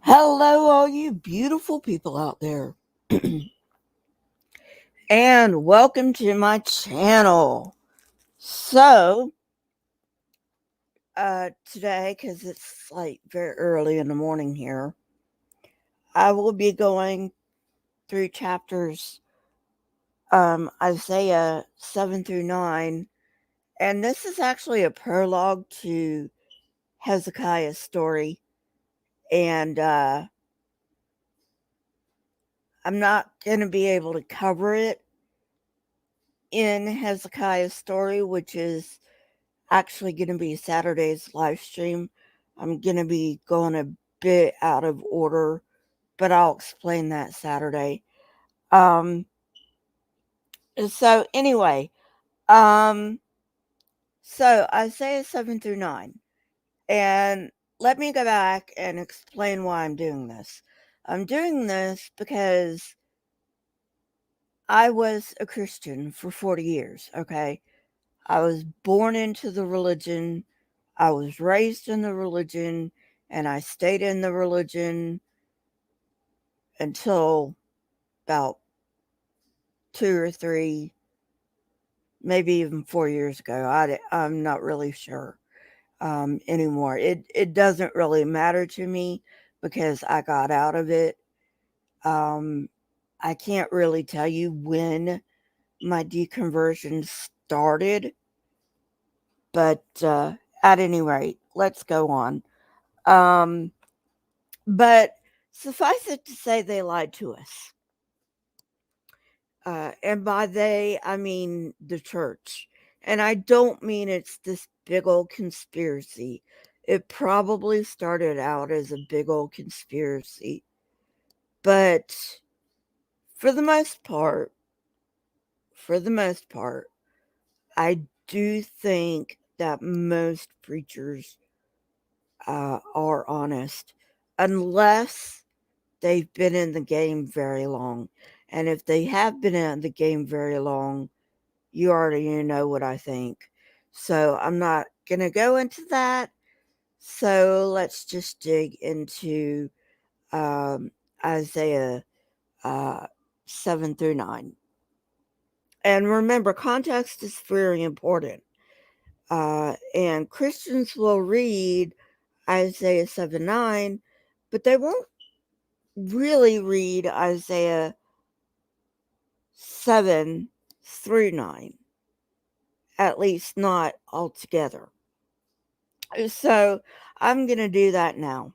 Hello, all you beautiful people out there, and welcome to my channel. So, today, because it's like very early in the morning here, I will be going through chapters Isaiah 7 through 9, and this is actually a prologue to Hezekiah's story, and I'm not going to be able to cover it in Hezekiah's story, which is actually going to be Saturday's live stream. I'm going to be going a bit out of order, but I'll explain that Saturday. Um, so anyway, um, so Isaiah 7 through 9. And let me go back and explain why I'm doing this. I'm doing this because I was a Christian for 40 years, okay? I was born into the religion. I was raised in the religion, and I stayed in the religion until about 2 or 3, maybe even 4 years ago. I'm not really sure anymore. It doesn't really matter to me because I got out of it. Um, I can't really tell you when my deconversion started, but at any rate, let's go on. Um, but suffice it to say, they lied to us. And by they, I mean the church. And I don't mean it's this big old conspiracy. It probably started out as a big old conspiracy. But for the most part, for the most part, I do think that most preachers are honest, unless they've been in the game very long. And if they have been in the game very long, you already know what I think. So I'm not going to go into that. So let's just dig into um, Isaiah uh, 7 through 9. And remember, context is very important. And Christians will read Isaiah 7 9, but they won't really read Isaiah 7 through 9, at least not altogether. So I'm going to do that now.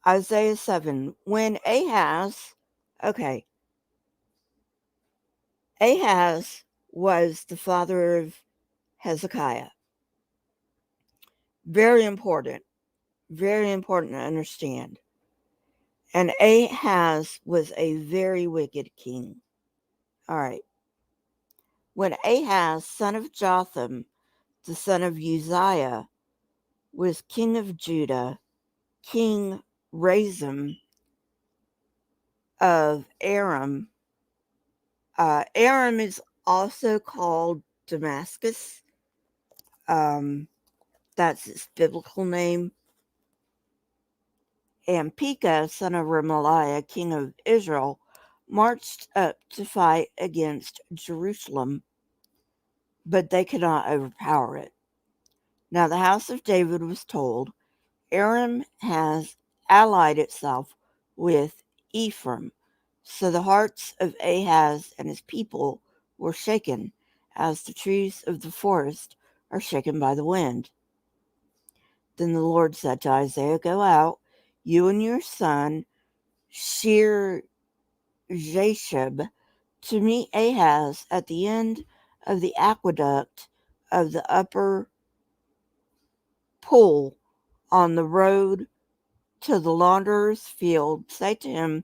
Isaiah 7. When okay, Ahaz was the father of Hezekiah. Very important to understand. And Ahaz was a very wicked king. All right. When Ahaz, son of Jotham, the son of Uzziah, was king of Judah, King Rezin of Aram. Aram is also called Damascus. Um, that's its biblical name. And Pekah, son of Remaliah, king of Israel, marched up to fight against Jerusalem, but they could not overpower it. Now the house of David was told, Aram has allied itself with Ephraim. So the hearts of Ahaz and his people were shaken, as the trees of the forest are shaken by the wind. Then the Lord said to Isaiah, Go out, you and your son Shear-Jashub, to meet Ahaz at the end of the aqueduct of the upper pool on the road to the launderer's field. Say to him,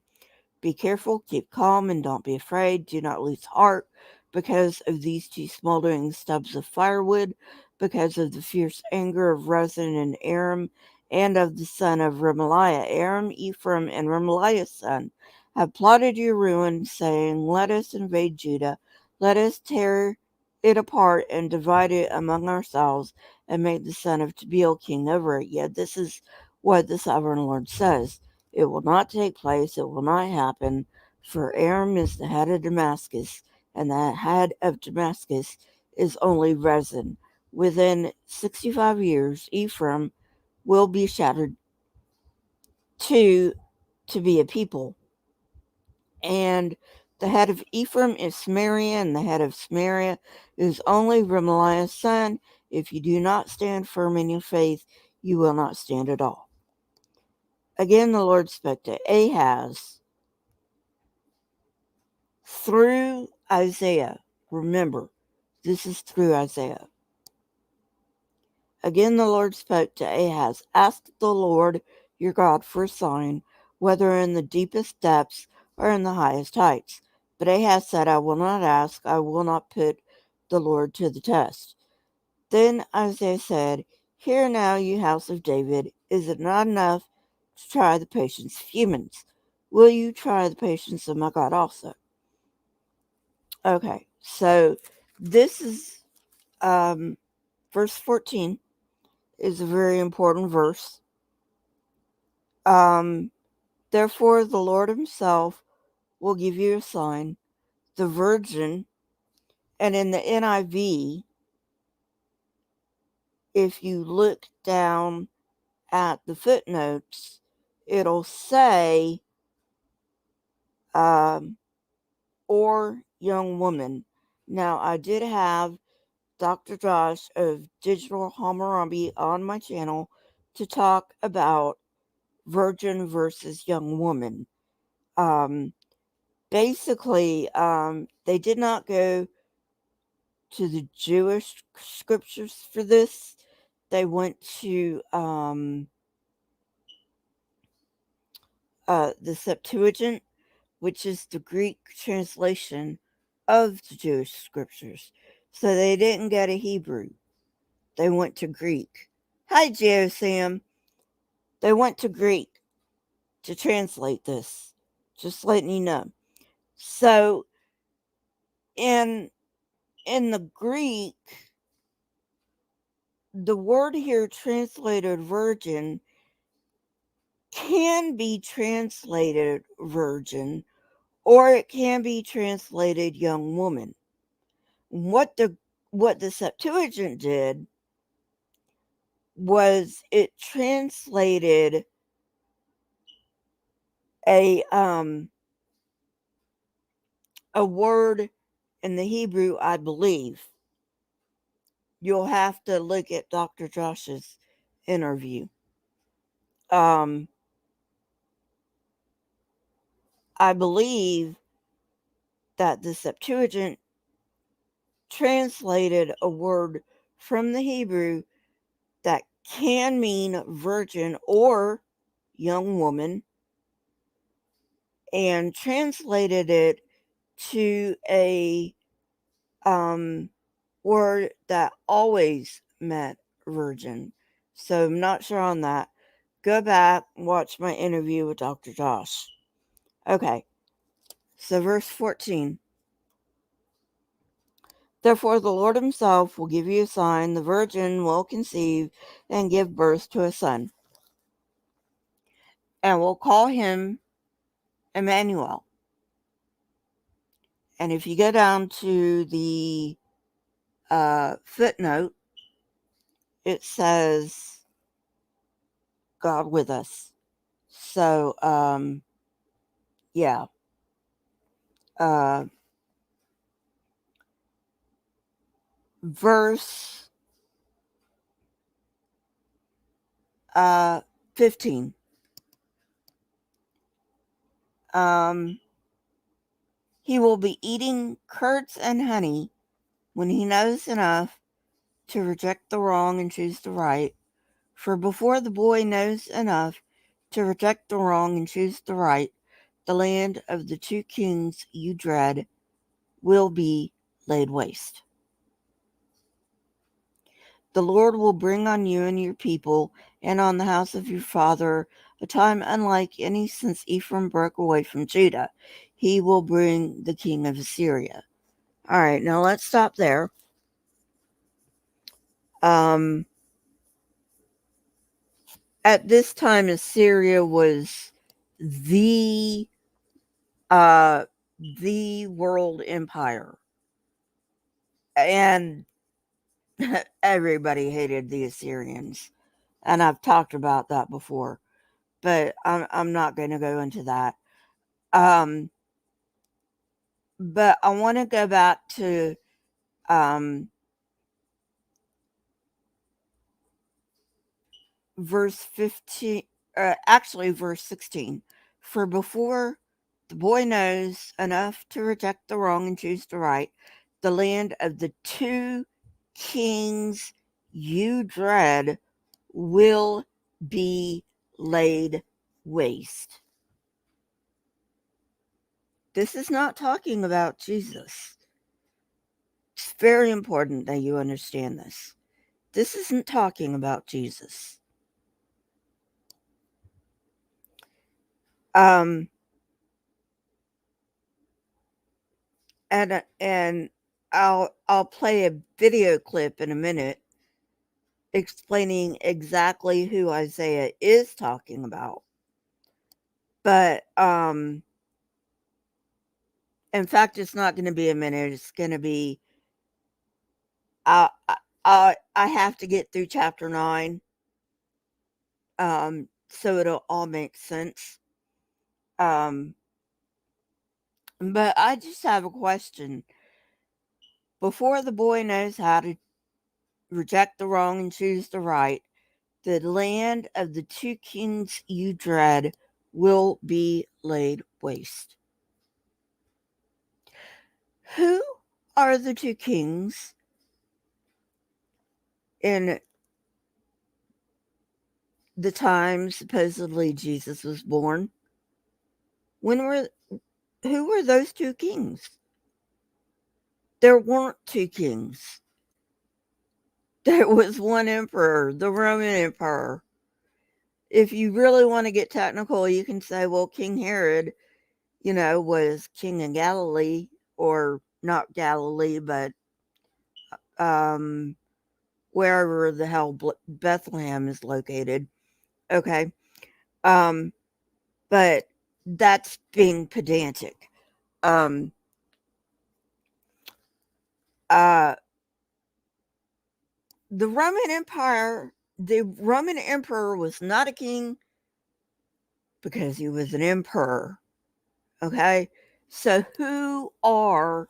Be careful, keep calm, and don't be afraid. Do not lose heart because of these 2 smoldering stubs of firewood, because of the fierce anger of Rezin and Aram, and of the son of Remaliah. Aram, Ephraim, and Remaliah's son have plotted your ruin, saying, Let us invade Judah. Let us tear it apart and divide it among ourselves, and make the son of Tabeel king over it. Yet this is what the sovereign Lord says. It will not take place, it will not happen, for Aram is the head of Damascus, and the head of Damascus is only Rezin. Within 65 years, Ephraim will be shattered to be a people. And the head of Ephraim is Samaria, and the head of Samaria is only Remaliah's son. If you do not stand firm in your faith, you will not stand at all. Again, the Lord spoke to Ahaz through Isaiah. Remember, this is through Isaiah. Again, the Lord spoke to Ahaz, ask the Lord your God for a sign, whether in the deepest depths or in the highest heights. But Ahaz said, I will not ask, I will not put the Lord to the test. Then Isaiah said, Hear now, you house of David, is it not enough to try the patience of humans? Will you try the patience of my God also? Okay, so this is verse 14 is a very important verse. Therefore, the Lord himself will give you a sign. The virgin, and in the NIV, if you look down at the footnotes, it'll say, or young woman. Now, I did have Dr. Josh of Digital Hammurabi on my channel to talk about virgin versus young woman. Basically, they did not go to the Jewish scriptures for this. They went to the Septuagint, which is the Greek translation of the Jewish scriptures. So they didn't go to Hebrew. They went to Greek. Hi, Sam. They went to Greek to translate this. Just letting you know. So in the Greek, the word here translated virgin can be translated virgin, or it can be translated young woman. What the Septuagint did was it translated a word in the Hebrew, I believe. You'll have to look at Dr. Josh's interview. I believe that the Septuagint translated a word from the Hebrew that can mean virgin or young woman and translated it to a word that always meant virgin. So I'm not sure on that. Go back and watch my interview with Dr. Josh. Okay, so verse 14. Therefore, the Lord himself will give you a sign. The virgin will conceive and give birth to a son, and will call him Emmanuel. And if you go down to the footnote, it says God with us. So, yeah. Verse 15. He will be eating curds and honey when he knows enough to reject the wrong and choose the right. For before the boy knows enough to reject the wrong and choose the right, the land of the two kings you dread will be laid waste. The Lord will bring on you and your people and on the house of your father a time unlike any since Ephraim broke away from Judah. He will bring the king of Assyria. All right, now let's stop there. At this time, Assyria was the uh, the world empire, and everybody hated the Assyrians. And I've talked about that before, but I'm not going to go into that. Um, but I want to go back to um, verse 15, actually, verse 16. For before the boy knows enough to reject the wrong and choose the right, the land of the two kings you dread will be laid waste. This is not talking about Jesus. It's very important that you understand this. This isn't talking about Jesus. Um, and I'll play a video clip in a minute explaining exactly who Isaiah is talking about. But in fact, it's not going to be a minute. It's going to be I I have to get through chapter 9, so it'll all make sense. Um, but I just have a question. Before the boy knows how to reject the wrong and choose the right, the land of the two kings you dread will be laid waste. Who are the two kings in the time supposedly Jesus was born? When were Who were those two kings? There weren't two kings. There was one emperor, the Roman emperor. If you really want to get technical, you can say, well, King Herod, was king of Galilee, or not Galilee, but um, wherever the hell Bethlehem is located. Okay. Um, but that's being pedantic. Um, uh, the Roman emperor was not a king because he was an emperor. Okay. So who are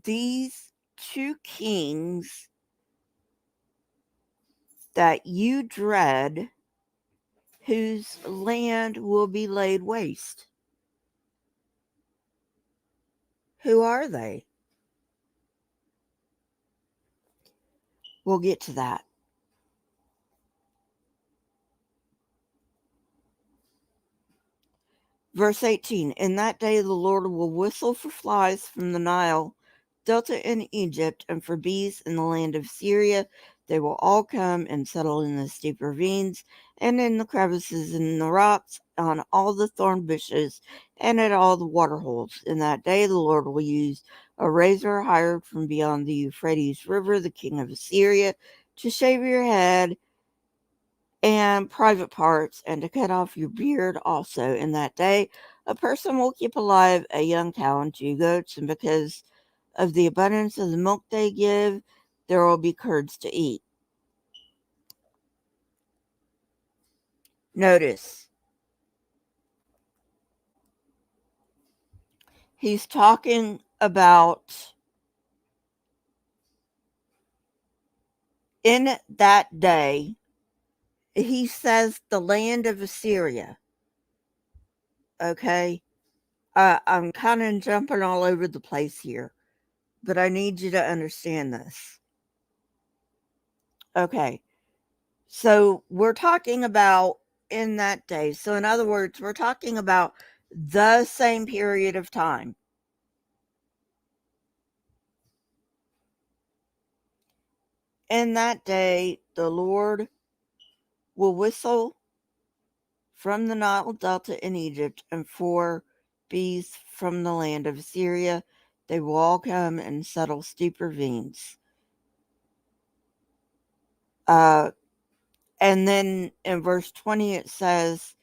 these two kings that you dread, whose land will be laid waste? Who are they? We'll get to that. Verse 18. In that day the Lord will whistle for flies from the Nile, Delta in Egypt, and for bees in the land of Syria. They will all come and settle in the steep ravines, and in the crevices in the rocks, on all the thorn bushes, and at all the water holes. In that day the Lord will use a razor hired from beyond the Euphrates River, the king of Assyria, to shave your head and private parts, and to cut off your beard also. In that day, a person will keep alive a young cow and 2 goats, and because of the abundance of the milk they give, there will be curds to eat. Notice, he's talking about in that day. He says the land of Assyria. Okay, I'm kind of jumping all over the place here, but I need you to understand this. Okay, so we're talking about in that day. So in other words, we're talking about the same period of time. In that day, the Lord will whistle from the Nile Delta in Egypt, and for bees from the land of Syria. They will all come and settle steep ravines. Uh, And then in verse 20 it says,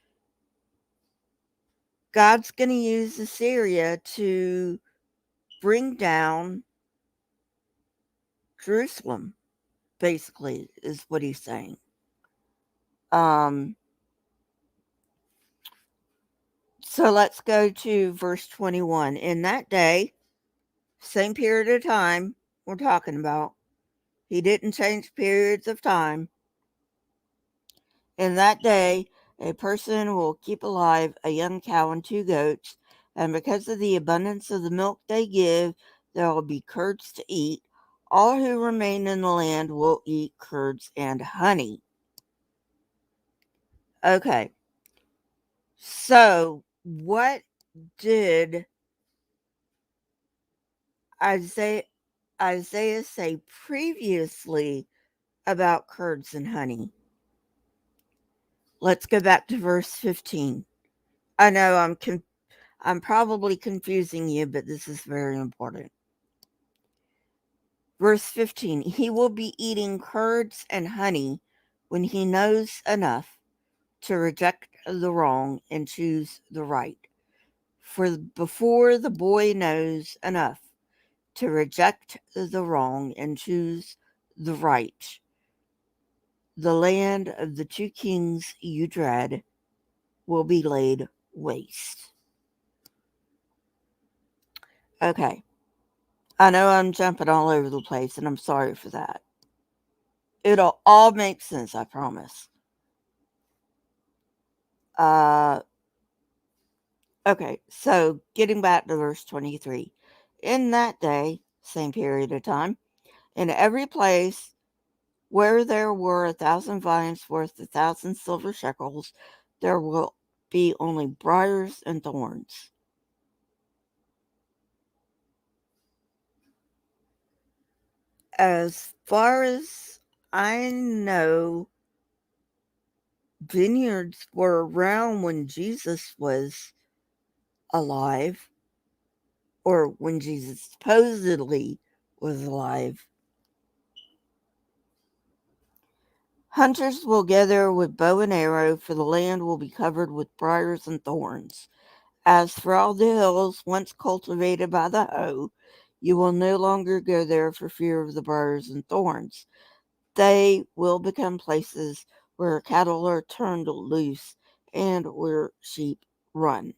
God's going to use Assyria to bring down Jerusalem, basically, is what he's saying. So let's go to verse 21. In that day, same period of time we're talking about, he didn't change periods of time. In that day, a person will keep alive a young cow and 2 goats, and because of the abundance of the milk they give, there will be curds to eat. All who remain in the land will eat curds and honey. Okay, so what did Isaiah say previously about curds and honey? Let's go back to verse 15. I know I'm probably confusing you, but this is very important. Verse 15, he will be eating curds and honey when he knows enough to reject the wrong and choose the right. For before the boy knows enough to reject the wrong and choose the right, the land of the 2 kings you dread will be laid waste. Okay. I know I'm jumping all over the place, and I'm sorry for that. It'll all make sense, I promise. Okay, so getting back to verse 23. In that day, same period of time, in every place where there were 1,000 vines worth 1,000 silver shekels, there will be only briars and thorns. As far as I know, vineyards were around when Jesus was alive, or when Jesus supposedly was alive. Hunters will gather with bow and arrow, for the land will be covered with briars and thorns. As for all the hills once cultivated by the hoe, you will no longer go there for fear of the briars and thorns. They will become places where cattle are turned loose and where sheep run.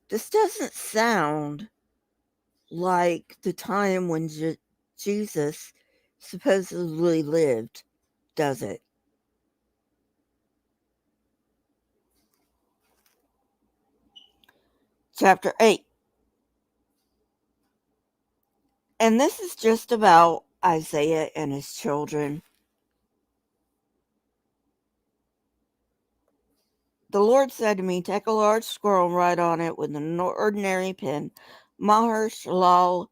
This doesn't sound like the time when Jesus supposedly lived, does it? Chapter 8. And this is just about Isaiah and his children. The Lord said to me, take a large scroll and write on it with an ordinary pen, Maher Shalal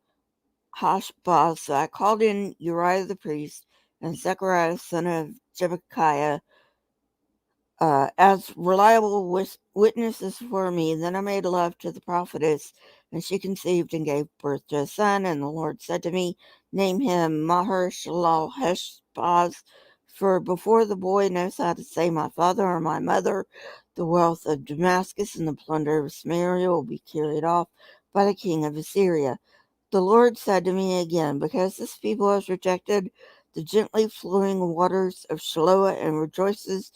Hashbaz. So I called in Uriah the priest and Zechariah son of Jebekiah as reliable witnesses for me. Then I made love to the prophetess, and she conceived and gave birth to a son. And the Lord said to me, name him Maher Shalal Hashbaz, for before the boy knows how to say my father or my mother, the wealth of Damascus and the plunder of Samaria will be carried off by the king of Assyria. The Lord said to me again, because this people has rejected the gently flowing waters of Shiloah and rejoices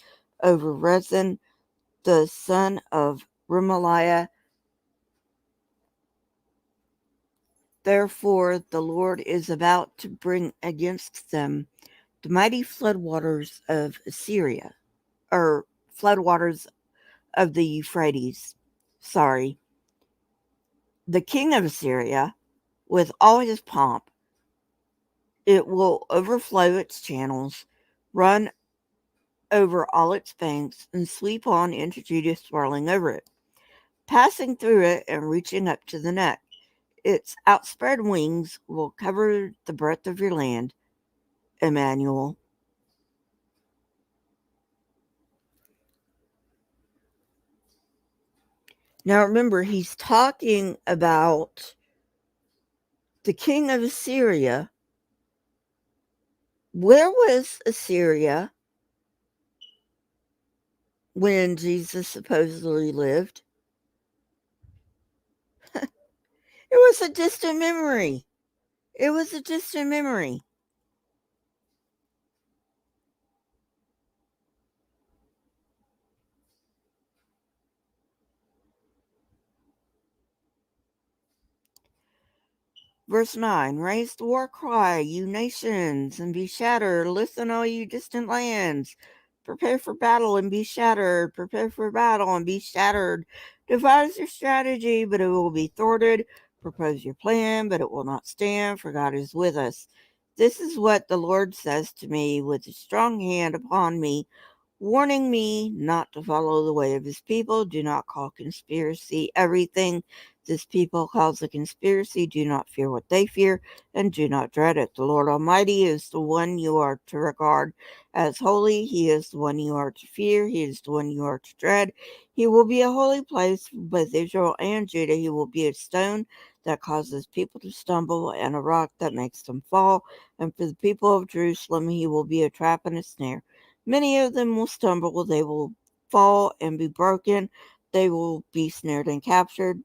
over Rezin, the son of Remaliah, therefore the Lord is about to bring against them the mighty floodwaters of Assyria, or floodwaters of the Euphrates. Sorry. The king of Assyria, with all his pomp, it will overflow its channels, run over all its banks, and sweep on into Judah, swirling over it, passing through it and reaching up to the neck. Its outspread wings will cover the breadth of your land, Emmanuel. Now remember, he's talking about the king of Assyria. Where was Assyria when Jesus supposedly lived? It was a distant memory. It was a distant memory. Verse 9, raise the war cry, you nations, and be shattered. Listen, all you distant lands. Prepare for battle and be shattered. Prepare for battle and be shattered. Devise your strategy, but it will be thwarted. Propose your plan, but it will not stand, for God is with us. This is what the Lord says to me with a strong hand upon me, warning me not to follow the way of his people. Do not call conspiracy everything this people calls a conspiracy. Do not fear what they fear, and do not dread it. The Lord Almighty is the one you are to regard as holy. He is the one you are to fear. He is the one you are to dread. He will be a holy place for both Israel and Judah. He will be a stone that causes people to stumble and a rock that makes them fall. And for the people of Jerusalem, he will be a trap and a snare. Many of them will stumble, they will fall and be broken, they will be snared and captured.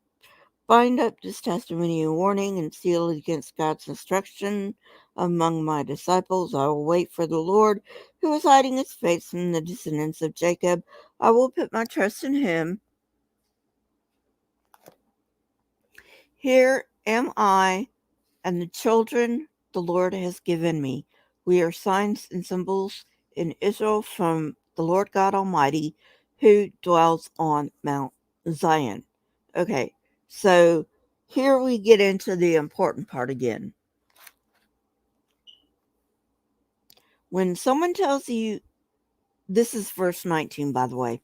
Bind up this testimony and warning and seal it against God's instruction among my disciples. I will wait for the Lord, who is hiding his face from the descendants of Jacob. I will put my trust in him. Here am I and the children the Lord has given me. We are signs and symbols in Israel from the Lord God Almighty, who dwells on Mount Zion. Okay, so here we get into the important part again. When someone tells you, this is verse 19, by the way.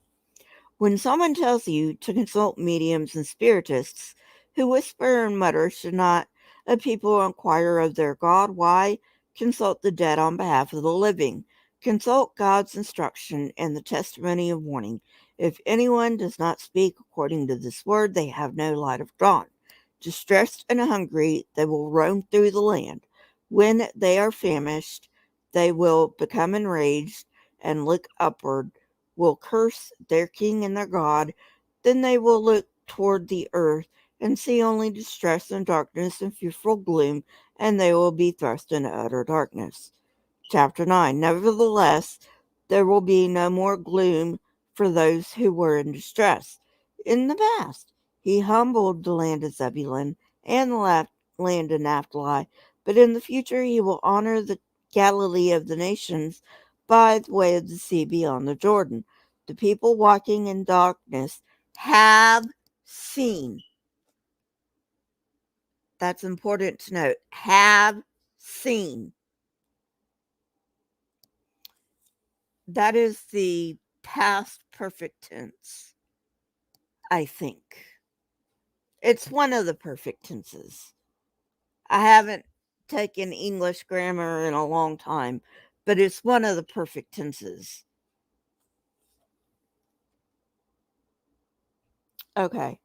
When someone tells you to consult mediums and spiritists who whisper and mutter, should not a people inquire of their God? Why consult the dead on behalf of the living? Consult God's instruction and the testimony of warning. If anyone does not speak according to this word, they have no light of dawn. Distressed and hungry, they will roam through the land. When they are famished, they will become enraged and look upward, will curse their king and their God. Then they will look toward the earth and see only distress and darkness and fearful gloom, and they will be thrust into utter darkness. Chapter 9. Nevertheless, there will be no more gloom for those who were in distress. In the past, he humbled the land of Zebulun and the land of Naphtali, but in the future he will honor the Galilee of the nations by the way of the sea beyond the Jordan. The people walking in darkness have seen. That's important to note. Have seen. That is the past perfect tense, I think. It's one of the perfect tenses. I haven't taken English grammar in a long time, but it's one of the perfect tenses. Okay.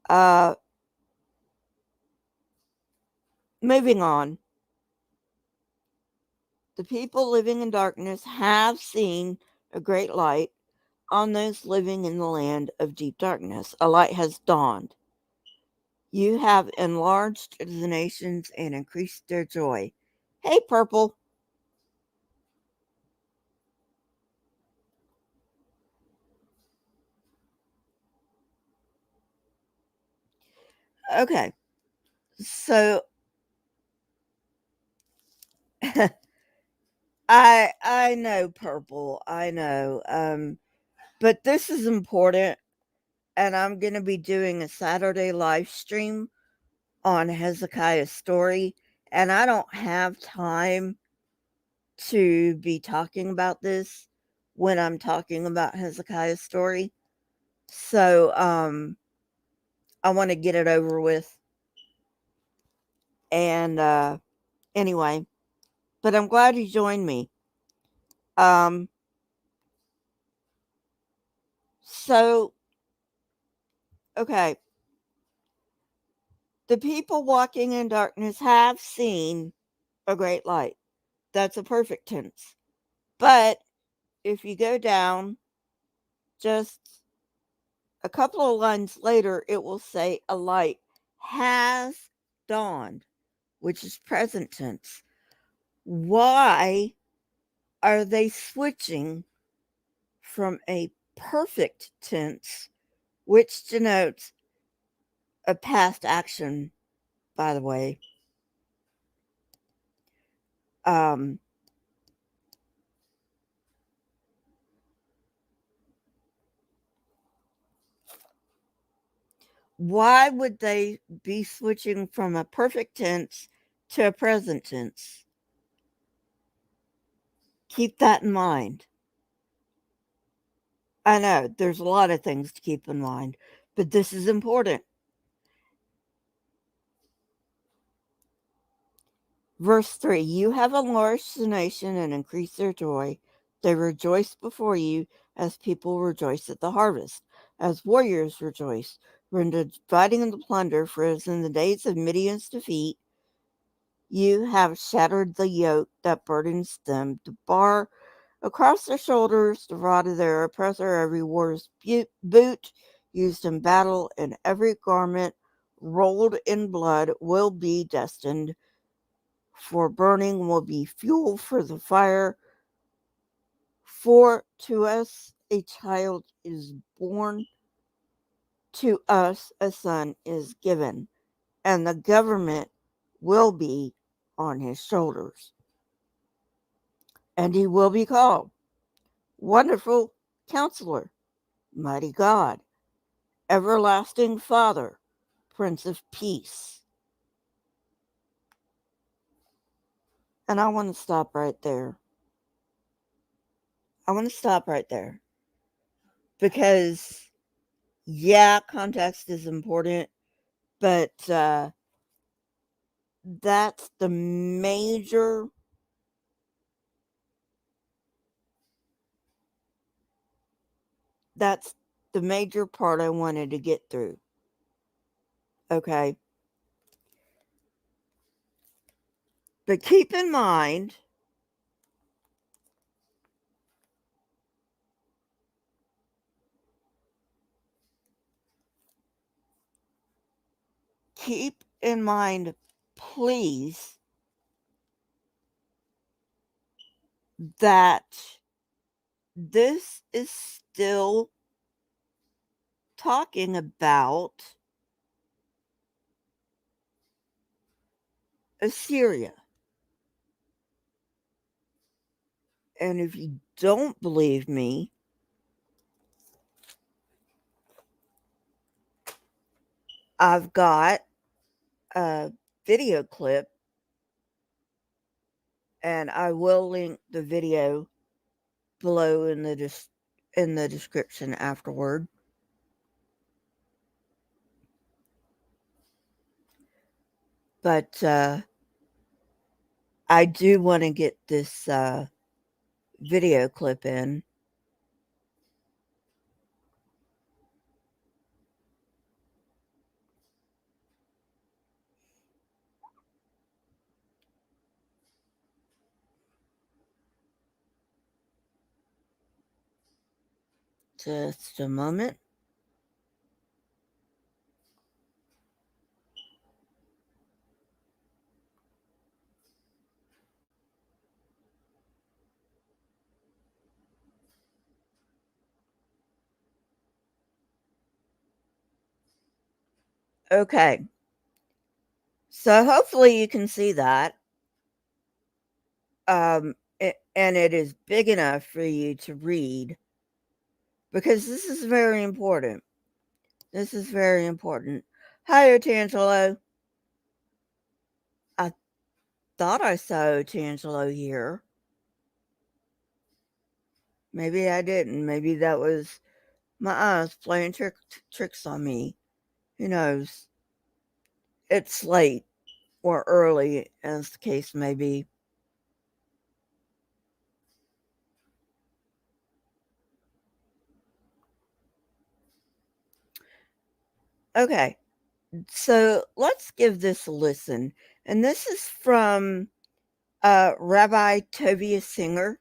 Uh Moving on. The people living in darkness have seen a great light. On those living in the land of deep darkness, a light has dawned. You have enlarged the nations and increased their joy. Hey, Purple. Okay. So I know, Purple. I know. But this is important, and I'm going to be doing a Saturday live stream on Hezekiah's story, and I don't have time to be talking about this when I'm talking about Hezekiah's story. So I want to get it over with. And anyway, but I'm glad you joined me. Um so Okay. The people walking in darkness have seen a great light. That's a perfect tense. But if you go down just a couple of lines later, it will say a light has dawned, which is present tense. Why are they switching from a perfect tense, which denotes a past action, by the way? Um, why would they be switching from a perfect tense to a present tense? Keep that in mind. I know there's a lot of things to keep in mind, but this is important. Verse 3, you have enlarged the nation and increased their joy. They rejoice before you as people rejoice at the harvest, as warriors rejoice when dividing the plunder, for as in the days of Midian's defeat, you have shattered the yoke that burdens them, the bar across their shoulders, the rod of their oppressor, every war's boot used in battle, and every garment rolled in blood will be destined for burning, will be fuel for the fire. For to us a child is born, to us a son is given, and the government will be on his shoulders. And he will be called Wonderful Counselor, Mighty God, Everlasting Father, Prince of Peace. And I want to stop right there. I want to stop right there. Because, yeah, context is important, but that's the major part I wanted to get through. Okay. But keep in mind, please, that this is still talking about Assyria. And if you don't believe me, I've got a video clip, and I will link the video below in the description afterward. But I do want to get this video clip in. Just a moment. Okay. So hopefully you can see that. And it is big enough for you to read, because this is very important. This is very important. Hi, Otangelo. I thought I saw Otangelo here. Maybe I didn't. Maybe that was my eyes playing tricks on me. Who knows? It's late or early, as the case may be. Okay, so let's give this a listen. And this is from Rabbi Tobias Singer.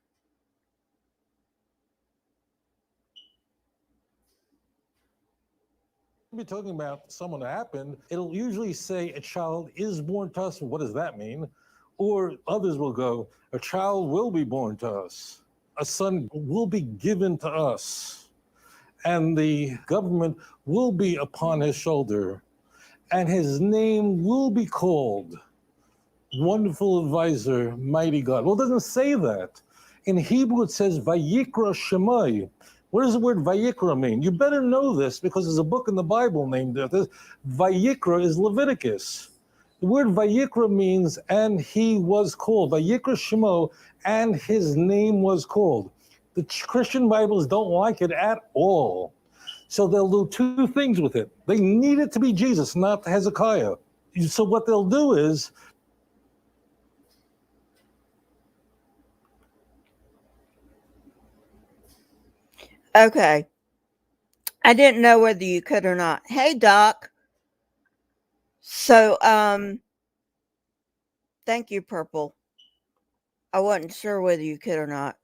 Be talking about someone that happened, it'll usually say a child is born to us. What does that mean? Or others will go, a child will be born to us. A son will be given to us. And the government will be upon his shoulder. And his name will be called Wonderful Advisor, Mighty God. Well, it doesn't say that. In Hebrew, it says Vayikra Shemai. What does the word Vayikra mean? You better know this because there's a book in the Bible named this. Vayikra is Leviticus. The word Vayikra means, and he was called. Vayikra Shemo, and his name was called. The Christian Bibles don't like it at all. So they'll do two things with it. They need it to be Jesus, not Hezekiah. So what they'll do is, Okay, I didn't know whether you could or not. Hey, Doc. So, thank you, Purple. I wasn't sure whether you could or not.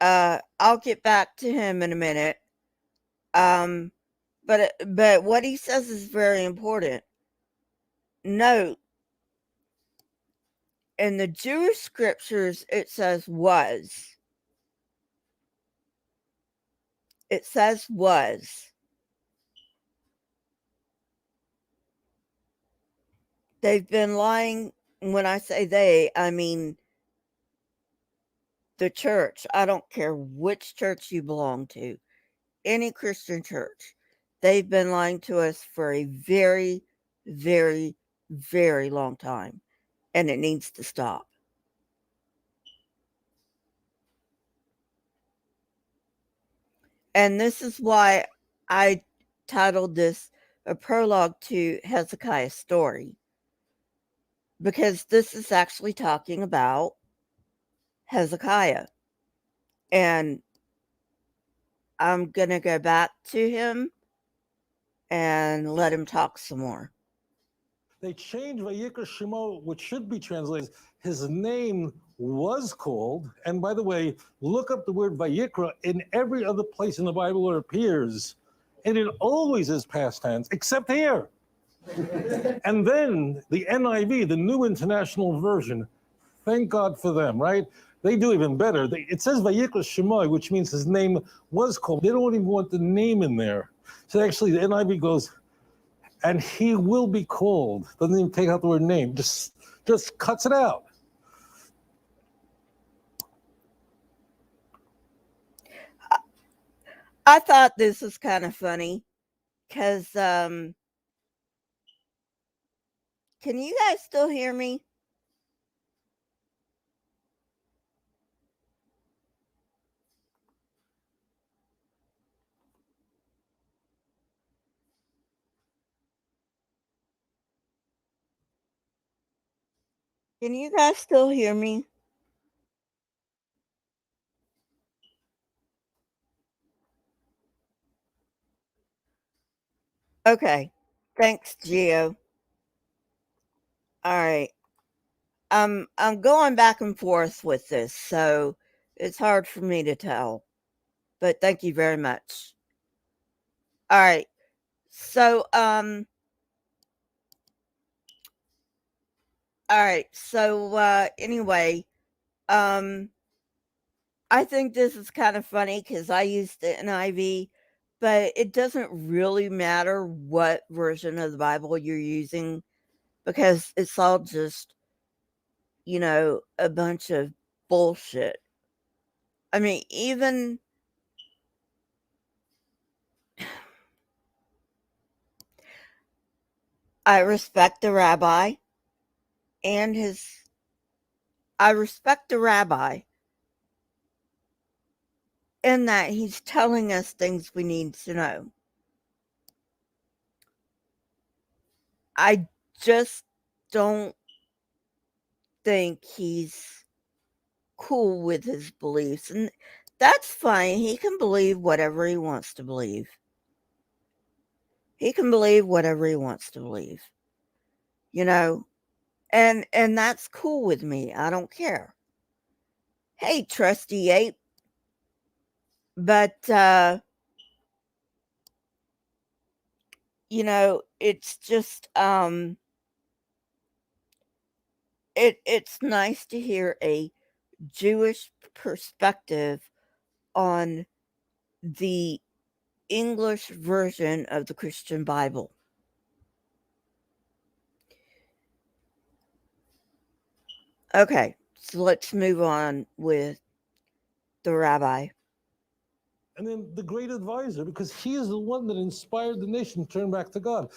I'll get back to him in a minute. Um, but what he says is very important. Note, in the Jewish scriptures, it says was. It says was. They've been lying. When I say they, I mean the church. I don't care which church you belong to, any Christian church. They've been lying to us for a very, very, very long time, and it needs to stop. And this is why I titled this a prologue to Hezekiah's story, because this is actually talking about Hezekiah. And I'm going to go back to him and let him talk some more. they changed Vayikra Shemo, which should be translated, his name was called. And by the way, look up the word Vayikra in every other place in the Bible where it appears. And it always is past tense, except here. And then the NIV, the New International Version, thank God for them, right? They do even better. It says Vayikra Shemai, which means his name was called. They don't even want the name in there. So actually, the NIV goes, and he will be called. Doesn't even take out the word name. Just cuts it out. I thought this was kind of funny because, can you guys still hear me? Can you guys still hear me? Okay. Thanks, Gio. All right. I'm going back and forth with this, so it's hard for me to tell. But thank you very much. All right. So all right. So anyway, um I think this is kind of funny cuz I used the NIV, but it doesn't really matter what version of the Bible you're using because it's all just, a bunch of bullshit. I mean, even I respect the rabbi and his I respect the rabbi in that he's telling us things we need to know. I just don't think he's cool with his beliefs, and that's fine. He can believe whatever he wants to believe. He can believe whatever he wants to believe, you know, and that's cool with me. I don't care. Hey, trusty ape, but it's just it's nice to hear a Jewish perspective on the English version of the Christian Bible. Okay, so let's move on with the rabbi. And then the great advisor, because he is the one that inspired the nation to turn back to God.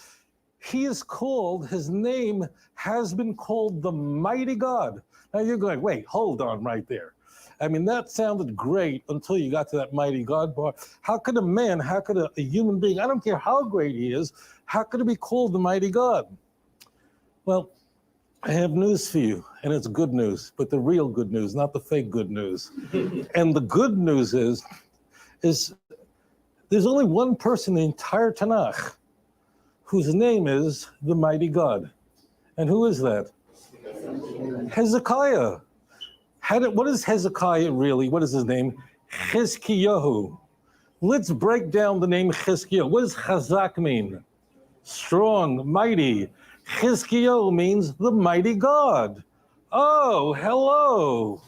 He is called, his name has been called the mighty God. Now you're going, wait, hold on right there. I mean, that sounded great until you got to that mighty God part. How could a man, how could a human being, I don't care how great he is, how could it be called the mighty God? Well, I have news for you, and it's good news, but the real good news, not the fake good news. And the good news is there's only one person in the entire Tanakh whose name is the mighty God. And who is that? Hezekiah. What is Hezekiah really? What is his name? Chizkiyahu. Let's break down the name Chizkiyahu. What does Chazak mean? Strong, mighty. Chizkiyahu means the mighty God. Oh, hello.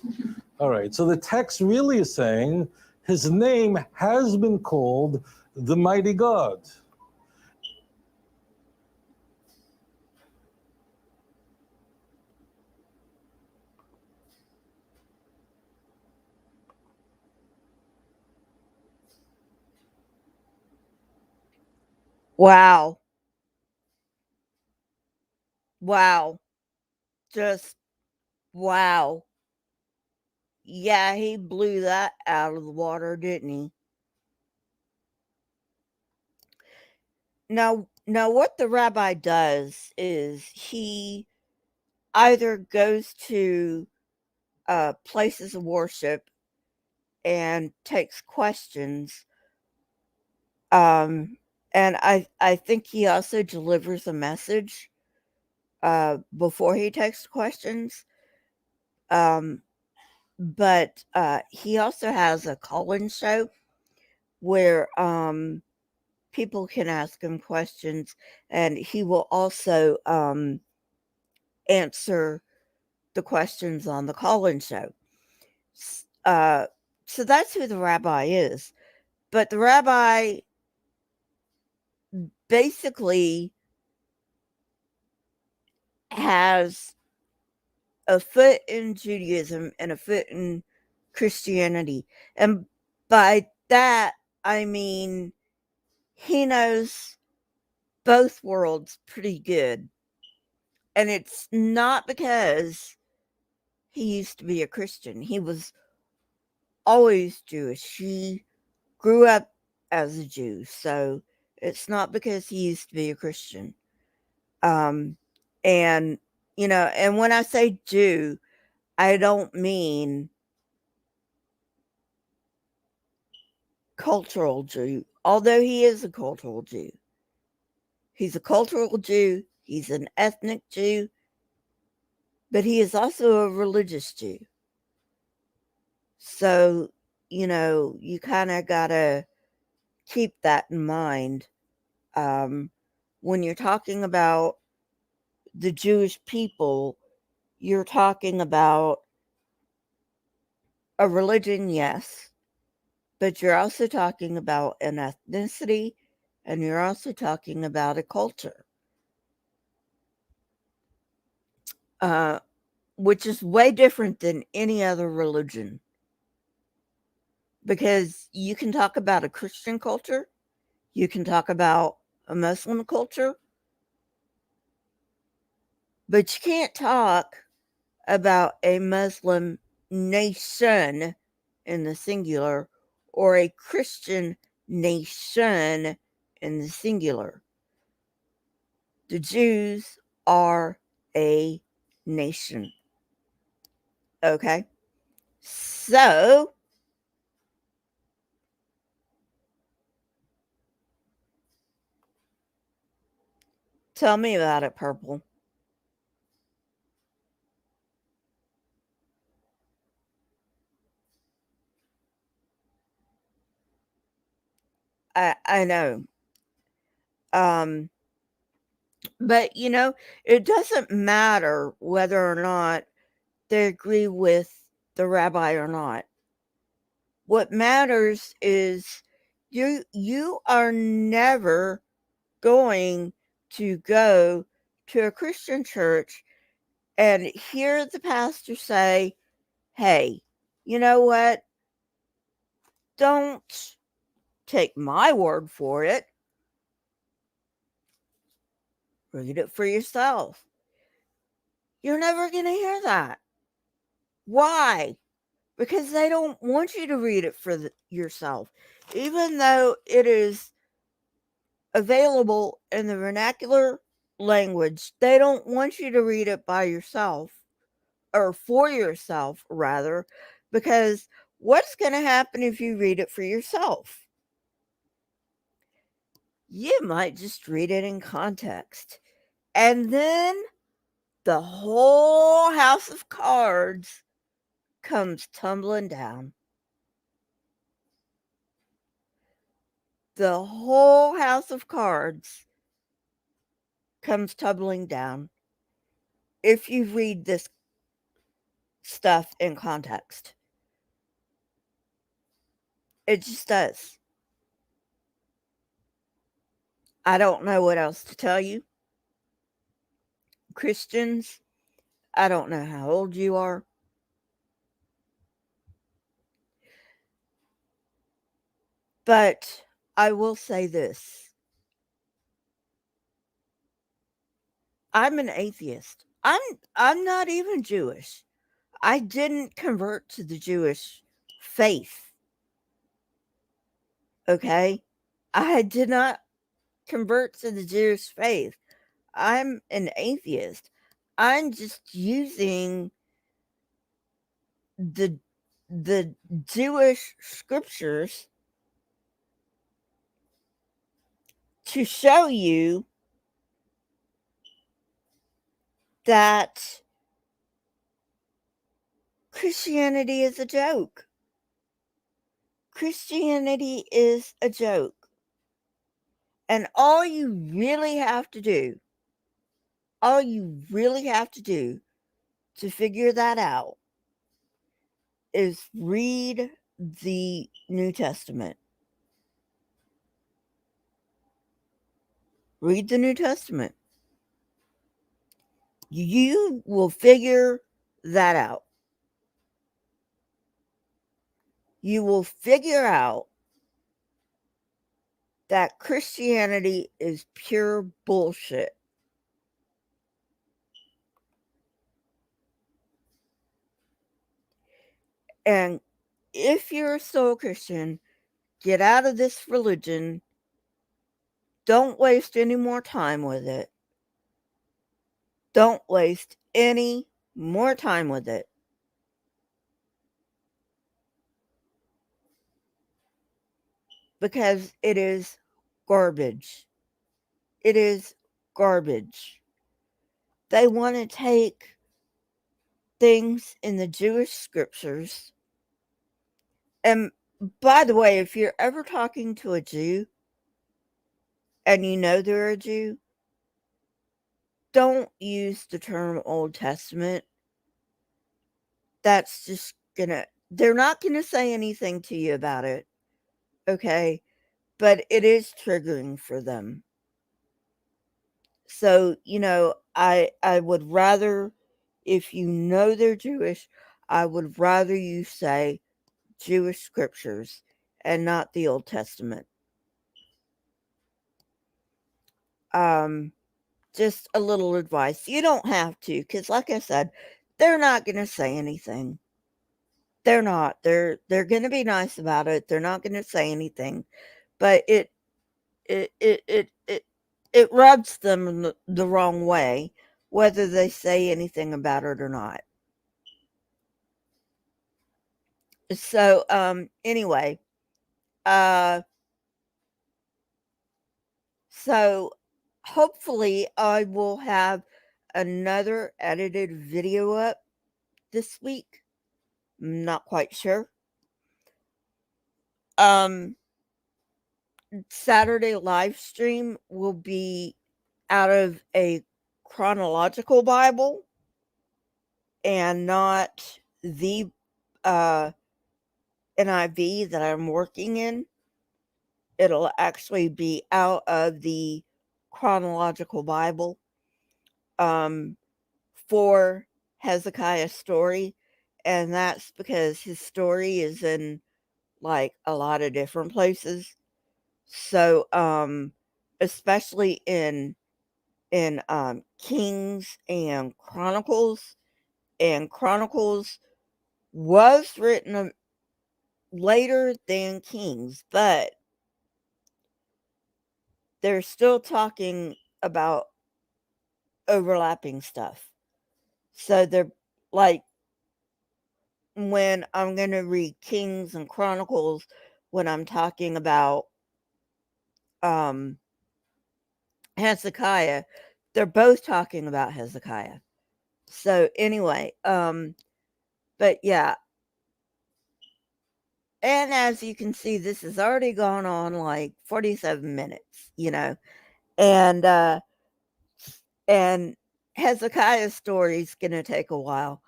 All right, so the text really is saying his name has been called the mighty God. Wow. Wow. Just wow. Yeah, he blew that out of the water, didn't he? Now what the rabbi does is he either goes to places of worship and takes questions. Um, and I think he also delivers a message before he takes questions. Um, but he also has a call-in show where people can ask him questions, and he will also answer the questions on the call-in show. Uh, so that's who the rabbi is. But the rabbi basically has a foot in Judaism and a foot in Christianity. And by that, I mean he knows both worlds pretty good. And it's not because he used to be a Christian. He was always Jewish. He grew up as a Jew. So it's not because he used to be a Christian. Um, and, and when I say Jew, I don't mean cultural Jew, although he is a cultural Jew. He's a cultural Jew, he's an ethnic Jew, but he is also a religious Jew. So, you kind of got to keep that in mind when you're talking about the Jewish people. You're talking about a religion, yes, but you're also talking about an ethnicity, and you're also talking about a culture, uh, which is way different than any other religion. Because you can talk about a Christian culture, you can talk about a Muslim culture, but you can't talk about a Muslim nation in the singular or a Christian nation in the singular. The Jews are a nation. Okay? So, Tell me about it, Purple. I know. Um, but it doesn't matter whether or not they agree with the rabbi or not. What matters is you are never going to go to a Christian church and hear the pastor say, "Hey, you know what? Don't take my word for it. Read it for yourself." You're never going to hear that. Why? Because they don't want you to read it for yourself. Even though it is available in the vernacular language, they don't want you to read it by yourself, or for yourself, rather, because what's going to happen if you read it for yourself? You might just read it in context. And then the whole house of cards comes tumbling down. The whole house of cards comes tumbling down if you read this stuff in context. It just does. I don't know what else to tell you. Christians, I don't know how old you are. But I will say this. I'm an atheist. I'm not even Jewish. I didn't convert to the Jewish faith. Okay? I did not convert to the Jewish faith. I'm an atheist. I'm just using the the Jewish scriptures to show you that Christianity is a joke. Christianity is a joke. And all you really have to do to figure that out is read the New Testament. Read the New Testament. You will figure that out. You will figure out that Christianity is pure bullshit. And if you're still a Christian, get out of this religion. Don't waste any more time with it. Don't waste any more time with it. Because it is garbage. It is garbage. They want to take things in the Jewish scriptures. And by the way, if you're ever talking to a Jew and you know they're a Jew, don't use the term Old Testament. That's just they're not gonna say anything to you about it. Okay? But it is triggering for them. So, I would rather, if you know they're Jewish, I would rather you say Jewish scriptures and not the Old Testament. Um, just a little advice. You don't have to, because like I said, they're not going to say anything. They're not. They're going to be nice about it. They're not going to say anything, but it it it it, it rubs them the wrong way, whether they say anything about it or not. So anyway, uh so hopefully I will have another edited video up this week. I'm not quite sure. Saturday live stream will be out of a chronological Bible and not the NIV that I'm working in. It'll actually be out of the chronological Bible for Hezekiah's story. And that's because his story is in like a lot of different places. So especially in Kings and Chronicles, and Chronicles was written later than Kings, but they're still talking about overlapping stuff. So they're like, when I'm going to read Kings and Chronicles, when I'm talking about Hezekiah, they're both talking about Hezekiah. So anyway, but yeah. And as you can see, this has already gone on like 47 minutes, and Hezekiah's story is going to take a while.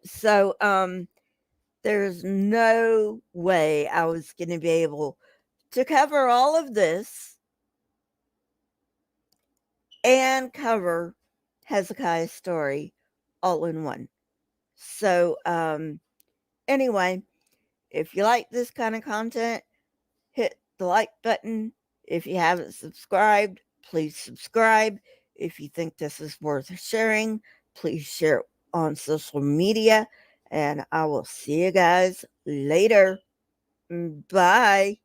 So, there's no way I was going to be able to cover all of this and cover Hezekiah's story all in one. So, anyway, if you like this kind of content, hit the like button. If you haven't subscribed, please subscribe. If you think this is worth sharing, please share it on social media. And I will see you guys later. Bye.